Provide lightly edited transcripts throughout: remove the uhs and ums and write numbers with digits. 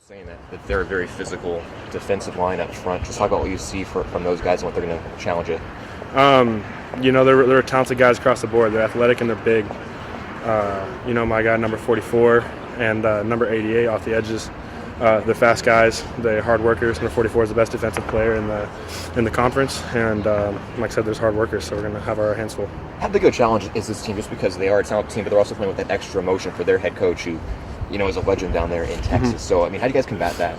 saying that they're a very physical defensive line up front. Just talk about what you see from those guys and what they're going to challenge it. They're talented guys across the board. They're athletic and they're big. My guy number 44 and number 88 off the edges. They're fast guys. They're hard workers. Number 44 is the best defensive player in the conference. And like I said, there's hard workers, so we're going to have our hands full. How big a challenge is this team just because they are a talented team, but they're also playing with that extra emotion for their head coach who, is a legend down there in Texas. Mm-hmm. So, how do you guys combat that?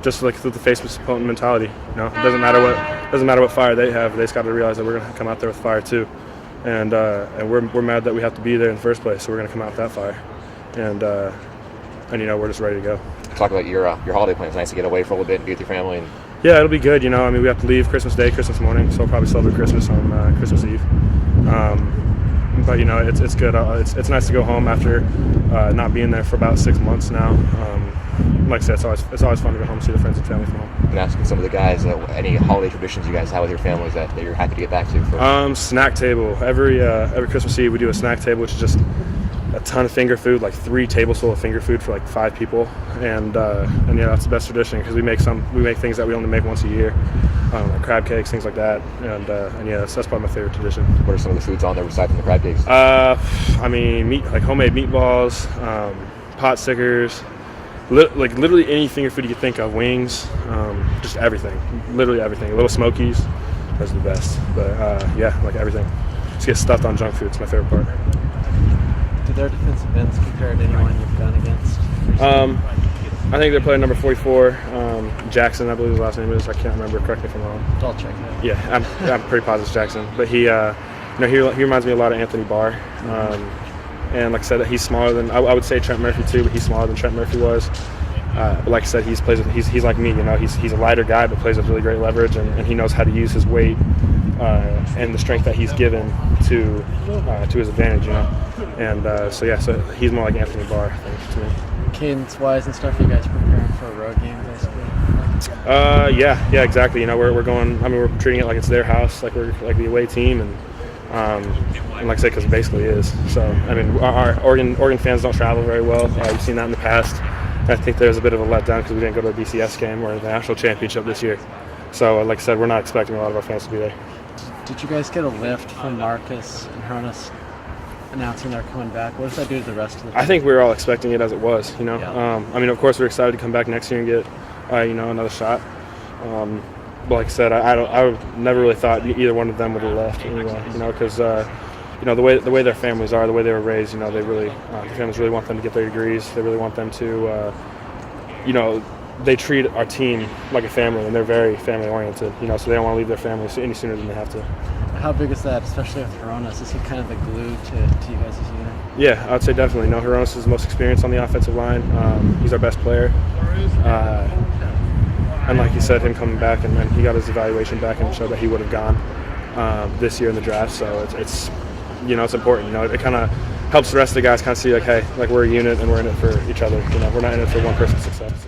Just like with the face opponent mentality. It doesn't matter what fire they have. They just got to realize that we're going to come out there with fire too. And we're mad that we have to be there in the first place, so we're going to come out with that fire. And we're just ready to go. Talk about your holiday plans. Nice to get away for a little bit and be with your family. Yeah, it'll be good. We have to leave Christmas Day, Christmas morning, so we'll probably celebrate Christmas on Christmas Eve. But it's good. It's nice to go home after not being there for about 6 months now. Like I said, it's always fun to go home and see the friends and family from home. And asking some of the guys, any holiday traditions you guys have with your families that you're happy to get back to? Snack table. Every Christmas Eve we do a snack table, which is just a ton of finger food, like 3 tables full of finger food for like 5 people, and that's the best tradition because we make things that we only make once a year, like crab cakes, things like that, and that's probably my favorite tradition. What are some of the foods on there aside from the crab cakes? Like homemade meatballs, pot stickers, literally any finger food you could think of, wings, just everything, literally everything. Little Smokies, those are the best, but like everything. Just get stuffed on junk food. It's my favorite part. Do their defensive ends compare to anyone you've gone against? I think they're playing number 44, Jackson, I believe his last name is. I can't remember. Correct me if I'm wrong. I'll check that. Yeah, I'm pretty positive it's Jackson. But he reminds me a lot of Anthony Barr. And like I said, he's smaller than I would say Trent Murphy too, but he's smaller than Trent Murphy was. But like I said, he's like me. He's a lighter guy, but plays with really great leverage, and he knows how to use his weight and the strength that he's given to his advantage. So he's more like Anthony Barr, I think, to me. Cadence-wise and stuff, you guys preparing for a road game, basically? Yeah, exactly. We're going. We're treating it like it's their house, like we're like the away team, and like I said, because it basically is. So our Oregon fans don't travel very well. We've seen that in the past. I think there's a bit of a letdown because we didn't go to a BCS game or the national championship this year. So, like I said, we're not expecting a lot of our fans to be there. Did you guys get a lift from Marcus and Hronis announcing they're coming back? What does that do to the rest of the team? I think we were all expecting it as it was. Yeah. Of course, we're excited to come back next year and get another shot. But like I said, I never really thought either one of them would have left anyway. Because the way their families are, the way they were raised, they really their families really want them to get their degrees. They really want them to, they treat our team like a family, and they're very family oriented. So they don't want to leave their family any sooner than they have to. How big is that, especially with Hronis? Is he kind of the glue to you guys' unit? Yeah, I'd say definitely. Hronis is the most experienced on the offensive line. He's our best player. And like you said, him coming back, and then he got his evaluation back and showed that he would have gone this year in the draft. So it's important. It kind of helps the rest of the guys kind of see like, hey, like we're a unit and we're in it for each other. We're not in it for one person's success.